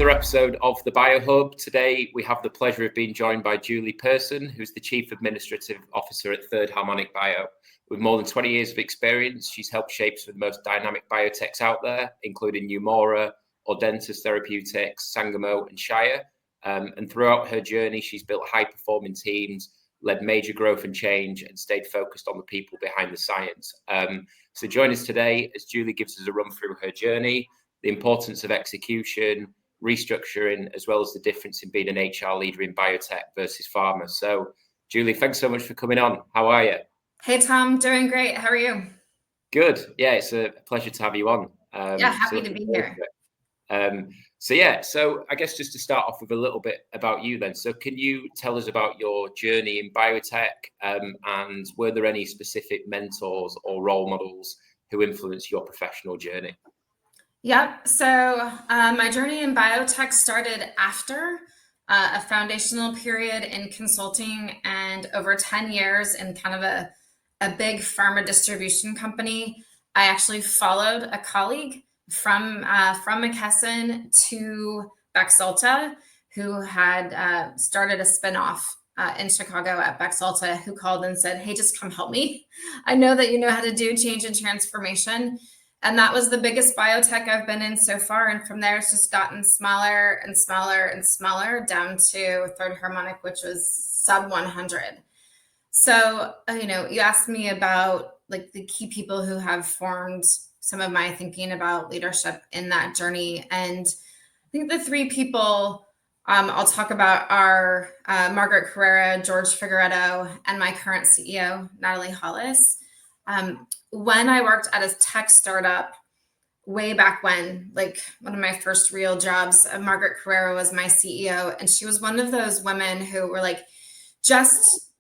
another episode of the BioHub. Today, we have the pleasure of being joined by Julie Person, who's the Chief Administrative Officer at Third Harmonic Bio. With more than 20 years of experience, she's helped shape some of the most dynamic biotechs out there, including Neumora, Audentes Therapeutics, Sangamo, and Shire. And throughout her journey, she's built high-performing teams, led major growth and change, and stayed focused on the people behind the science. So join us today as Julie gives us a run through her journey, the importance of execution, restructuring, as well as the difference in being an HR leader in biotech versus pharma. So, Julie, thanks so much for coming on. How are you? Hey, Tom. Doing great. How are you? Good. Yeah, it's a pleasure to have you on. Happy to be here. So I guess just to start off with a little bit about you then. So can you tell us about your journey in biotech, and were there any specific mentors or role models who influenced your professional journey? Yep. So my journey in biotech started after a foundational period in consulting and over 10 years in kind of a big pharma distribution company. I actually followed a colleague from McKesson to Baxalta, who had started a spinoff in Chicago at Baxalta, who called and said, "Hey, just come help me. I know that you know how to do change and transformation." And that was the biggest biotech I've been in so far. And from there, it's just gotten smaller and smaller and smaller down to Third Harmonic, which was sub 100. So, you asked me about like the key people who have formed some of my thinking about leadership in that journey. And I think the three people I'll talk about are Margaret Carrera, George Figueredo, and my current CEO, Natalie Hollis. When I worked at a tech startup way back when, like one of my first real jobs, Margaret Carrera was my CEO. And she was one of those women who were like, just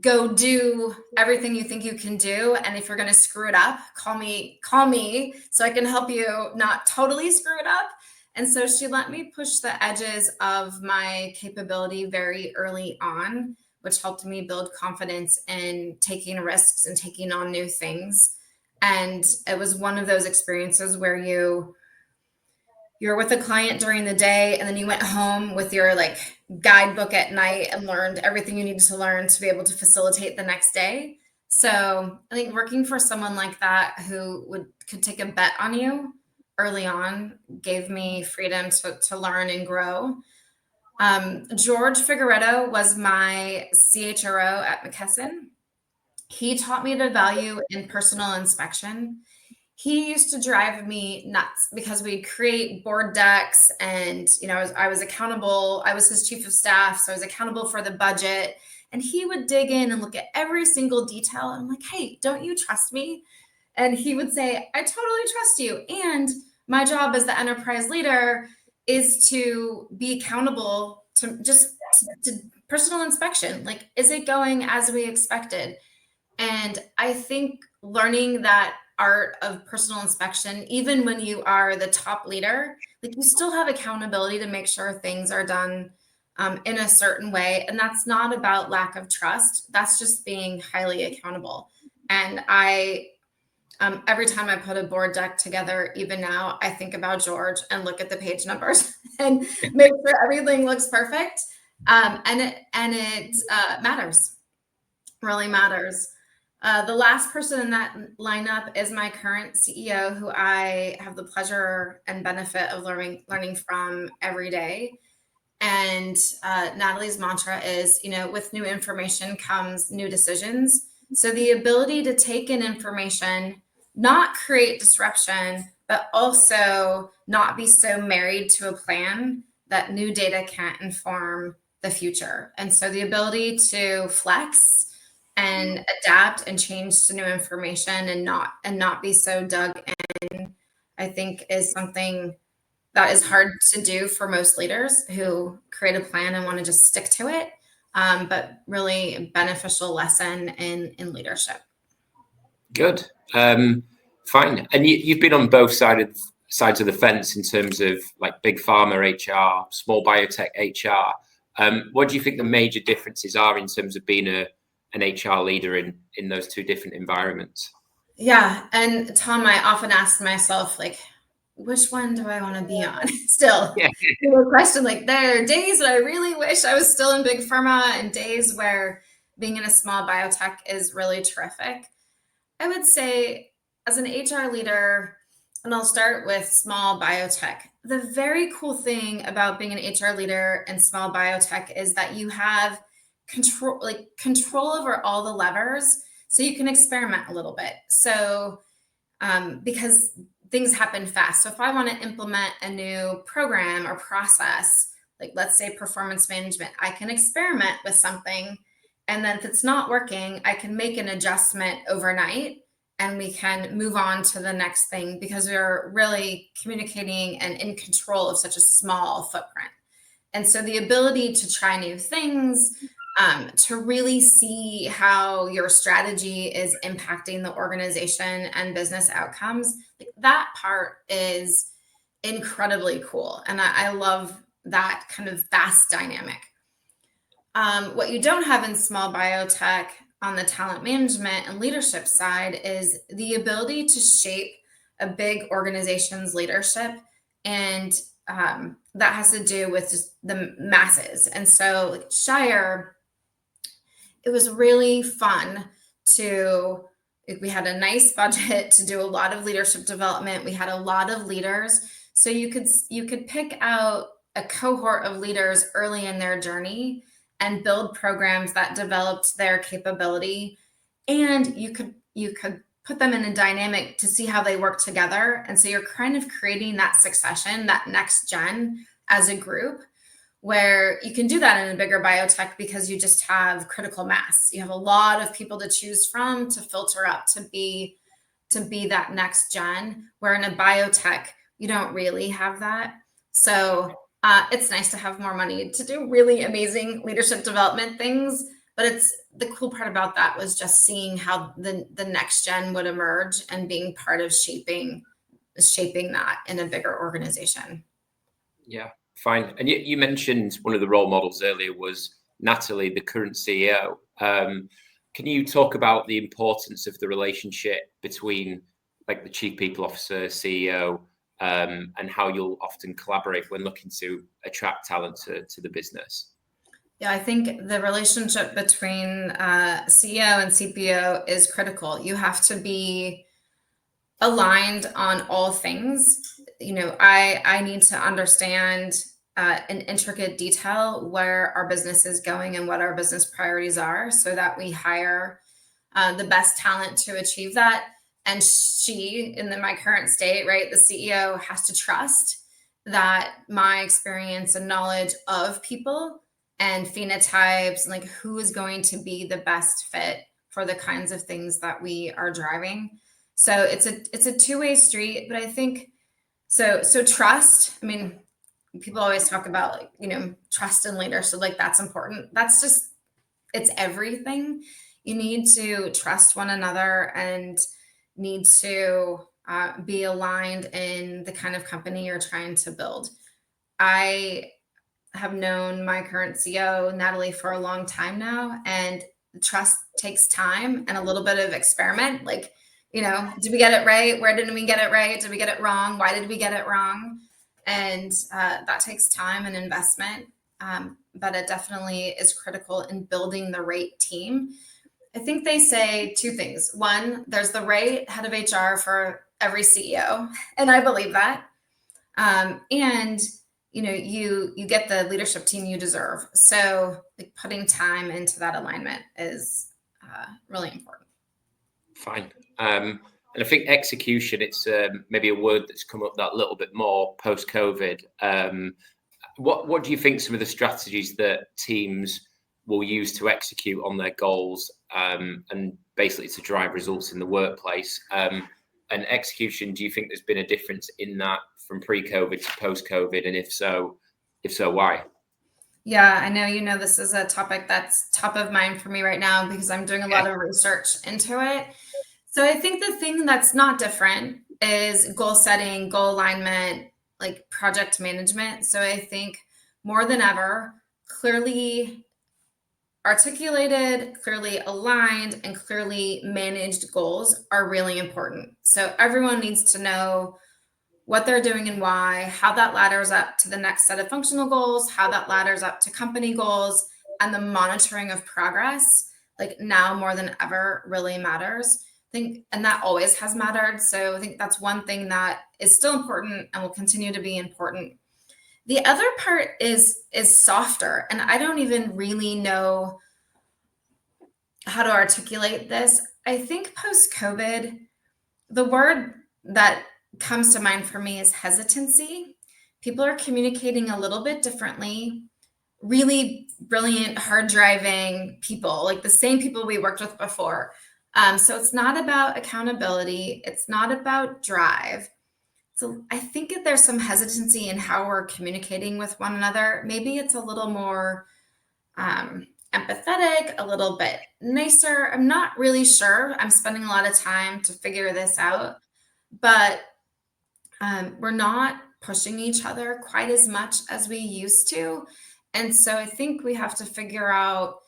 go do everything you think you can do. And if you're going to screw it up, call me so I can help you not totally screw it up. And so she let me push the edges of my capability very early on, which helped me build confidence in taking risks and taking on new things. And it was one of those experiences where you're with a client during the day, and then you went home with your like guidebook at night and learned everything you needed to learn to be able to facilitate the next day. So I think working for someone like that who could take a bet on you early on gave me freedom to learn and grow. George Figueredo was my CHRO at McKesson. He taught me the value in personal inspection. He used to drive me nuts because we'd create board decks and, I was accountable. I was his chief of staff, so I was accountable for the budget. And he would dig in and look at every single detail. And I'm like, "Hey, don't you trust me?" And he would say, "I totally trust you. And my job as the enterprise leader is to be accountable to personal inspection. Like, is it going as we expected?" And I think learning that art of personal inspection, even when you are the top leader, like you still have accountability to make sure things are done in a certain way. And that's not about lack of trust. That's just being highly accountable. And every time I put a board deck together, even now, I think about George and look at the page numbers and make sure everything looks perfect. And it matters, really matters. The last person in that lineup is my current CEO, who I have the pleasure and benefit of learning from every day. And Natalie's mantra is, with new information comes new decisions. So the ability to take in information, not create disruption, but also not be so married to a plan that new data can't inform the future. And so the ability to flex and adapt and change to new information and not be so dug in, I think is something that is hard to do for most leaders who create a plan and want to just stick to it, but really beneficial lesson in leadership. Good. Fine. And you've been on both sides of the fence in terms of like big pharma HR, small biotech HR. What do you think the major differences are in terms of being an HR leader in those two different environments? Yeah. And Tom, I often ask myself, like, which one do I want to be on? Still, Yeah. the question, like there are days that I really wish I was still in big pharma and days where being in a small biotech is really terrific. I would say as an HR leader, and I'll start with small biotech, the very cool thing about being an HR leader in small biotech is that you have control over all the levers, so you can experiment a little bit. So because things happen fast. So if I want to implement a new program or process, like let's say performance management, I can experiment with something. And then if it's not working, I can make an adjustment overnight and we can move on to the next thing because we're really communicating and in control of such a small footprint. And so the ability to try new things, to really see how your strategy is impacting the organization and business outcomes, like that part is incredibly cool. And I love that kind of fast dynamic. What you don't have in small biotech on the talent management and leadership side is the ability to shape a big organization's leadership. And that has to do with just the masses. And so like Shire, it was really fun we had a nice budget to do a lot of leadership development. We had a lot of leaders. So you could pick out a cohort of leaders early in their journey and build programs that developed their capability. And you could put them in a dynamic to see how they work together. And so you're kind of creating that succession, that next gen as a group, where you can do that in a bigger biotech because you just have critical mass. You have a lot of people to choose from to filter up to be that next gen, where in a biotech, you don't really have that. So it's nice to have more money to do really amazing leadership development things. But it's the cool part about that was just seeing how the next gen would emerge and being part of shaping that in a bigger organization. Yeah, fine. And you mentioned one of the role models earlier was Natalie, the current CEO. Can you talk about the importance of the relationship between like the chief people officer, CEO, and how you'll often collaborate when looking to attract talent to the business? Yeah, I think the relationship between CEO and CPO is critical. You have to be aligned on all things. You know, I need to understand in intricate detail where our business is going and what our business priorities are so that we hire the best talent to achieve that. And my current state, right, the CEO has to trust that my experience and knowledge of people and phenotypes and like who is going to be the best fit for the kinds of things that we are driving. So it's a two-way street, but I think so trust. I mean, people always talk about like, you know, trust in leaders. So like that's important. That's just, it's everything. You need to trust one another and need to be aligned in the kind of company you're trying to build. I have known my current CEO, Natalie, for a long time now, and trust takes time and a little bit of experiment. Like, you know, did we get it right? Where didn't we get it right? Did we get it wrong? Why did we get it wrong? And that takes time and investment. But it definitely is critical in building the right team. I think they say two things. One, there's the right head of HR for every CEO, and I believe that. And you know, you get the leadership team you deserve. So like putting time into that alignment is really important. Fine. And I think execution, it's maybe a word that's come up that little bit more post-COVID. What do you think some of the strategies that teams will use to execute on their goals and basically to drive results in the workplace? And execution, do you think there's been a difference in that from pre-COVID to post-COVID? And if so, why? Yeah, I know, you know, this is a topic that's top of mind for me right now because I'm doing a lot of research into it. So I think the thing that's not different is goal setting, goal alignment, like project management. So I think more than ever, clearly articulated, clearly aligned, and clearly managed goals are really important. So everyone needs to know what they're doing and why, how that ladders up to the next set of functional goals, how that ladders up to company goals, and the monitoring of progress, like now more than ever, really matters. I think, and that always has mattered. So I think that's one thing that is still important and will continue to be important. The other part is softer, and I don't even really know how to articulate this. I think post-COVID, the word that comes to mind for me is hesitancy. People are communicating a little bit differently. Really brilliant, hard driving people, like the same people we worked with before. So it's not about accountability. It's not about drive. So I think that there's some hesitancy in how we're communicating with one another. Maybe it's a little more empathetic, a little bit nicer. I'm not really sure. I'm spending a lot of time to figure this out, but we're not pushing each other quite as much as we used to. And so I think we have to figure out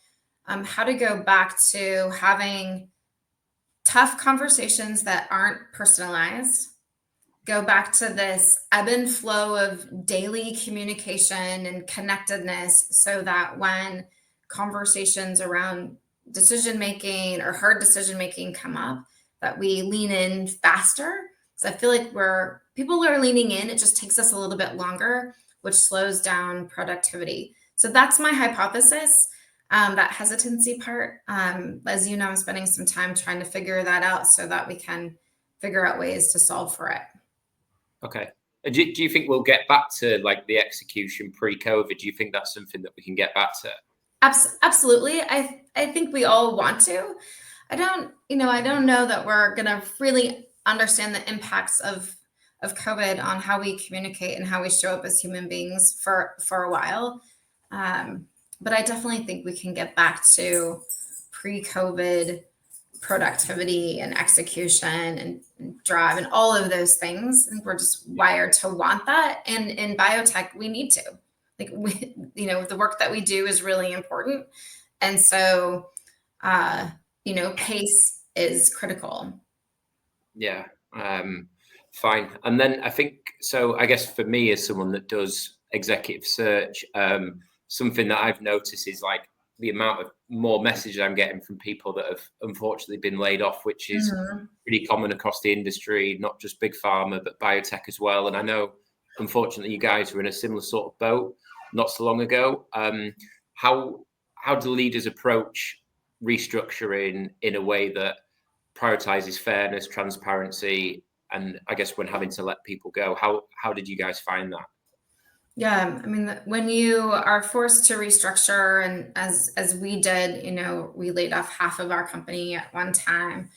how to go back to having tough conversations that aren't personalized, go back to this ebb and flow of daily communication and connectedness, so that when conversations around decision making or hard decision making come up, that we lean in faster. Because I feel like people are leaning in, it just takes us a little bit longer, which slows down productivity. So that's my hypothesis, that hesitancy part. As you know, I'm spending some time trying to figure that out so that we can figure out ways to solve for it. Okay. Do you think we'll get back to like the execution pre-COVID? Do you think that's something that we can get back to? Absolutely. I think we all want to. I don't know that we're going to really understand the impacts of COVID on how we communicate and how we show up as human beings for a while. But I definitely think we can get back to pre-COVID productivity and execution and drive and all of those things. I think we're just wired to want that. And in biotech, we need to. The work that we do is really important. And so, pace is critical. Yeah. Fine. And then I think, so I guess for me as someone that does executive search, something that I've noticed is like the amount of more messages I'm getting from people that have unfortunately been laid off, which is pretty common across the industry, not just big pharma, but biotech as well. And I know, unfortunately, you guys were in a similar sort of boat not so long ago. How do leaders approach restructuring in a way that prioritizes fairness, transparency, and I guess when having to let people go? How did you guys find that? Yeah, I mean, when you are forced to restructure, and as we did, we laid off half of our company at one time,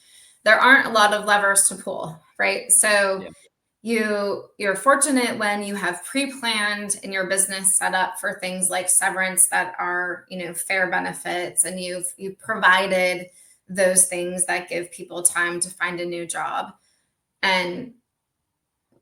there aren't a lot of levers to pull, right? So you're fortunate when you have pre-planned in your business set up for things like severance that are, fair benefits, and you've provided those things that give people time to find a new job. And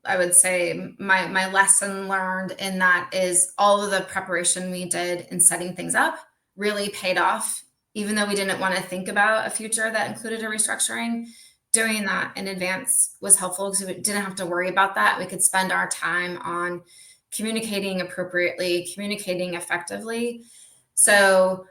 I would say my lesson learned in that is all of the preparation we did in setting things up really paid off. Even though we didn't want to think about a future that included a restructuring, doing that in advance was helpful because we didn't have to worry about that. We could spend our time on communicating appropriately, communicating effectively. So,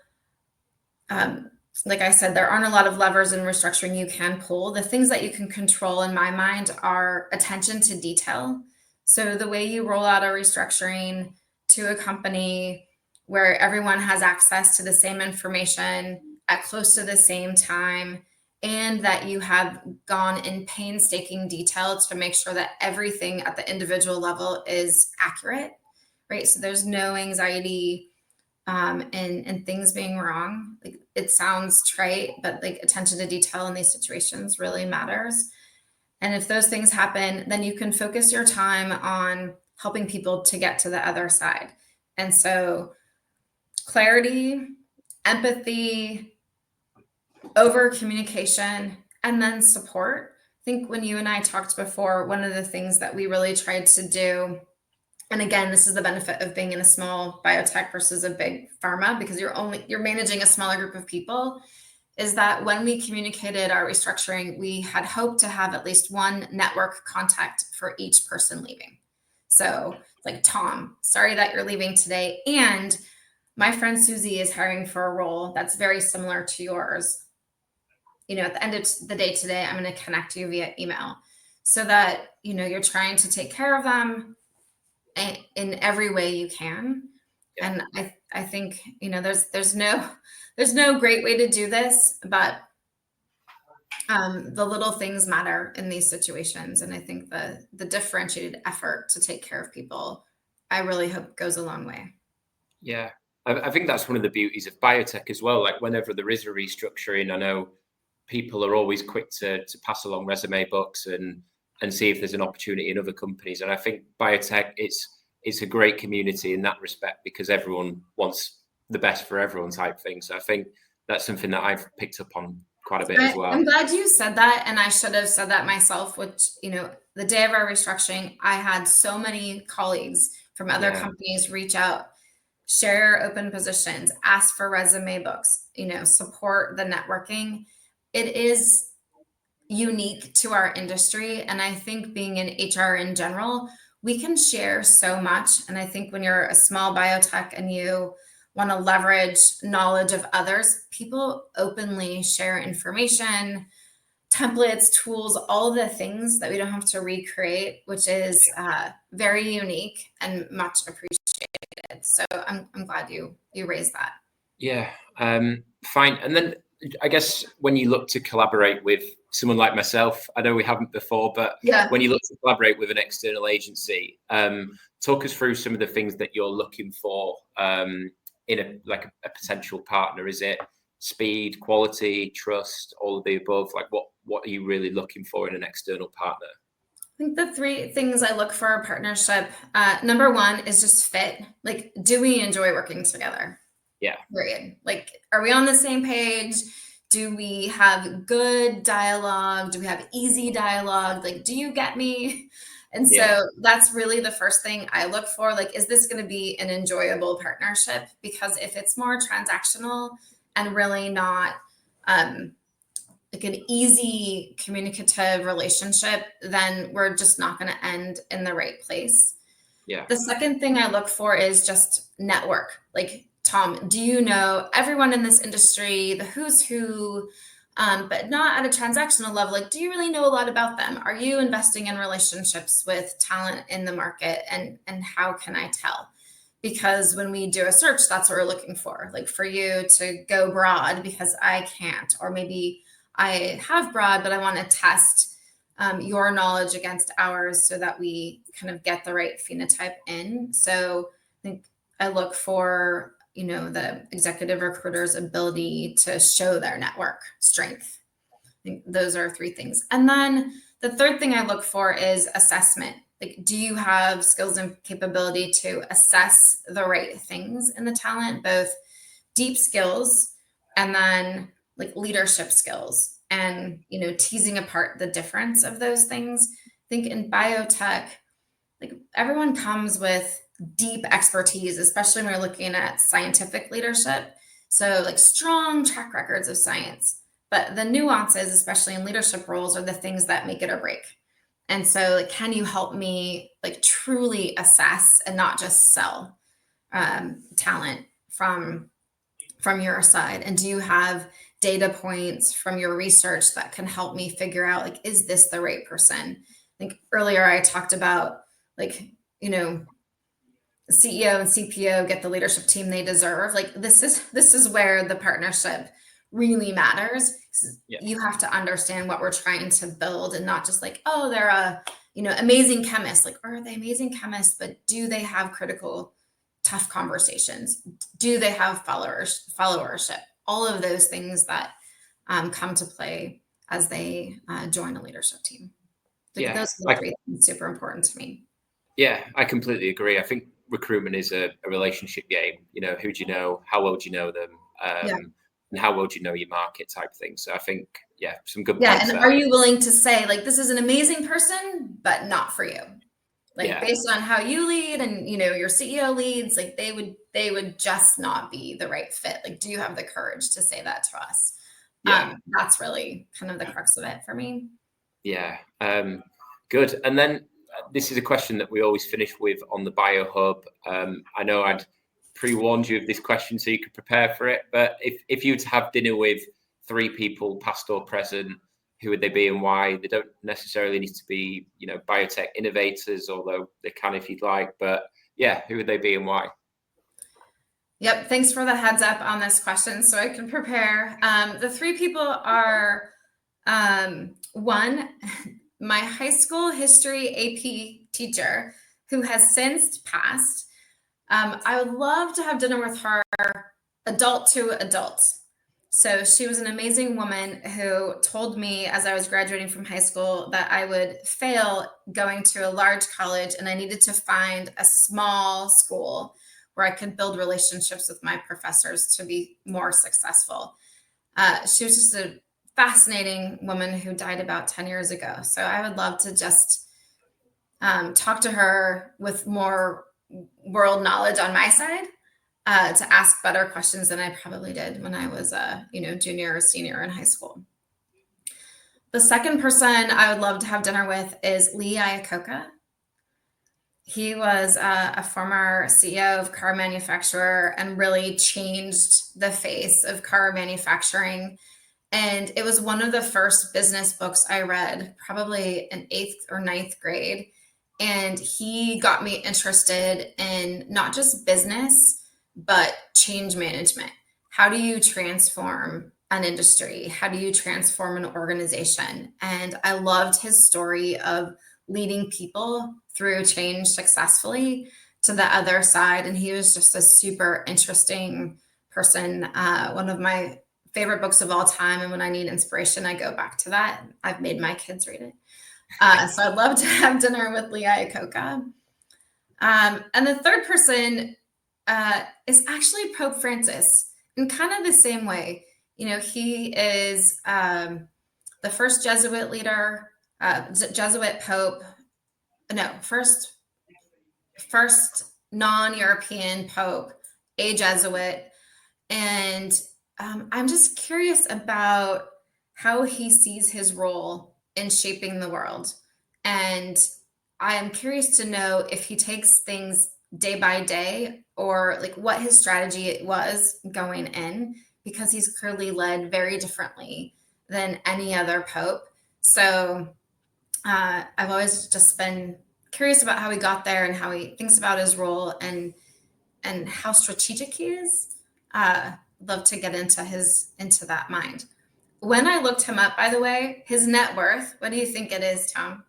like I said, there aren't a lot of levers in restructuring you can pull. The things that you can control, in my mind, are attention to detail. So the way you roll out a restructuring to a company where everyone has access to the same information at close to the same time, and that you have gone in painstaking detail to make sure that everything at the individual level is accurate, right? So there's no anxiety and things being wrong. Like, it sounds trite, but like attention to detail in these situations really matters. And if those things happen, then you can focus your time on helping people to get to the other side. And so clarity, empathy, over communication, and then support. I think when you and I talked before, one of the things that we really tried to do, and again, this is the benefit of being in a small biotech versus a big pharma, because you're managing a smaller group of people, is that when we communicated our restructuring, we had hoped to have at least one network contact for each person leaving. So like, Tom, sorry that you're leaving today. And my friend Susie is hiring for a role that's very similar to yours. At the end of the day today, I'm going to connect you via email so that, you're trying to take care of them in every way you can. Yeah. And I think, there's no great way to do this, but the little things matter in these situations. And I think the differentiated effort to take care of people, I really hope goes a long way. Yeah. I think that's one of the beauties of biotech as well. Like, whenever there is a restructuring, I know people are always quick to pass along resume books and see if there's an opportunity in other companies. And I think biotech, it's a great community in that respect, because everyone wants the best for everyone type thing. So I think that's something that I've picked up on quite a bit as well. I'm glad you said that. And I should have said that myself, which, the day of our restructuring, I had so many colleagues from other companies reach out, share open positions, ask for resume books, support the networking. It is unique to our industry. And I think being in HR in general, we can share so much. And I think when you're a small biotech and you want to leverage knowledge of others, people openly share information, templates, tools, all of the things that we don't have to recreate, which is very unique and much appreciated. So I'm glad you raised that. Yeah, fine. And then I guess when you look to collaborate with someone like myself, I know we haven't before, but when you look to collaborate with an external agency, talk us through some of the things that you're looking for in a potential partner. Is it speed, quality, trust, all of the above? Like, what are you really looking for in an external partner? I think the three things I look for a partnership, number one is just fit. Like, do we enjoy working together? Yeah. Period. Like, are we on the same page? Do we have good dialogue? Do we have easy dialogue? Like, do you get me? And so that's really the first thing I look for. Like, is this going to be an enjoyable partnership? Because if it's more transactional and really not like an easy communicative relationship, then we're just not going to end in the right place. Yeah. The second thing I look for is just network. Like, Tom, do you know everyone in this industry, the who's who, but not at a transactional level? Like, do you really know a lot about them? Are you investing in relationships with talent in the market? And how can I tell? Because when we do a search, that's what we're looking for. Like, for you to go broad because I can't, or maybe I have broad, but I want to test your knowledge against ours so that we kind of get the right phenotype in. So I think I look for the executive recruiter's ability to show their network strength. I think those are three things. And then the third thing I look for is assessment. Like, do you have skills and capability to assess the right things in the talent, both deep skills and then like leadership skills, and, teasing apart the difference of those things. I think in biotech, like, everyone comes with deep expertise, especially when we're looking at scientific leadership. So like strong track records of science, but the nuances, especially in leadership roles, are the things that make it or break. And so, like, can you help me like truly assess and not just sell talent from your side? And do you have data points from your research that can help me figure out, like, is this the right person? I think earlier I talked about, like, CEO and CPO get the leadership team they deserve. Like, this is where the partnership really matters. You have to understand what we're trying to build, and not just like, oh, they're a amazing chemist. Like, are they amazing chemists, but do they have critical, tough conversations? Do they have followership? All of those things that come to play as they join a leadership team. Like, those are the three things super important to me. Yeah, I completely agree. I think recruitment is a relationship game. Who do you know? How well do you know them? And how well do you know your market type thing? So I think, some good points and there. are you willing to say, like, this is an amazing person, but not for you? Like, based on how you lead and, your CEO leads, like, they would just not be the right fit. Like, do you have the courage to say that to us? That's really kind of the crux of it for me. Yeah, good. And then this is a question that we always finish with on the BioHub. I know I'd pre-warned you of this question so you could prepare for it, but if you were to have dinner with 3 people, past or present, who would they be and why? They don't necessarily need to be, biotech innovators, although they can if you'd like. But yeah, who would they be and why? Yep. Thanks for the heads up on this question so I can prepare. The 3 people are, one, my high school history AP teacher who has since passed. I would love to have dinner with her, adult to adult. So she was an amazing woman who told me as I was graduating from high school that I would fail going to a large college and I needed to find a small school where I could build relationships with my professors to be more successful. She was just a fascinating woman who died about 10 years ago. So I would love to just talk to her with more world knowledge on my side, to ask better questions than I probably did when I was a junior or senior in high school. The second person I would love to have dinner with is Lee Iacocca. He was a former CEO of car manufacturer and really changed the face of car manufacturing. And it was one of the first business books I read, probably in 8th or 9th grade. And he got me interested in not just business, but change management. How do you transform an industry? How do you transform an organization? And I loved his story of leading people through change successfully to the other side. And he was just a super interesting person. One of my favorite books of all time. And when I need inspiration, I go back to that. I've made my kids read it. So I'd love to have dinner with Lee Iacocca. And the third person is actually Pope Francis in kind of the same way. He is the first Jesuit leader, Jesuit Pope. No, first non-European Pope, a Jesuit. And I'm just curious about how he sees his role in shaping the world. And I am curious to know if he takes things day by day or like what his strategy was going in, because he's clearly led very differently than any other Pope. So I've always just been curious about how he got there and how he thinks about his role and how strategic he is. Love to get into that mind. When I looked him up, by the way, his net worth, what do you think it is, Tom?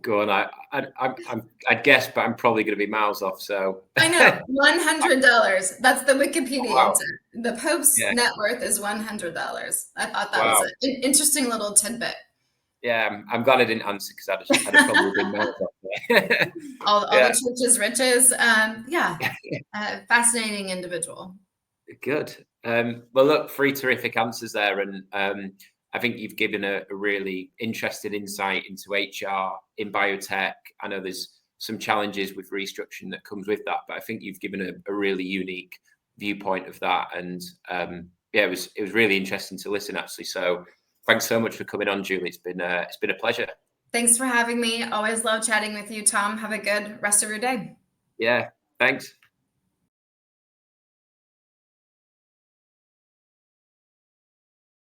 Go on. I'd guess, but I'm probably going to be miles off. So I know, $100. That's the Wikipedia wow. answer. The Pope's net worth is $100. I thought that was an interesting little tidbit. Yeah, I'm glad I didn't answer because I'd have probably been miles off there. all the church's riches. Fascinating individual. Good. Well, look, 3 terrific answers there, and I think you've given a really interesting insight into HR in biotech. I know there's some challenges with restructuring that comes with that, but I think you've given a really unique viewpoint of that. And it was really interesting to listen, actually. So thanks so much for coming on, Julie. It's been a pleasure. Thanks for having me. Always love chatting with you, Tom. Have a good rest of your day. Yeah, thanks.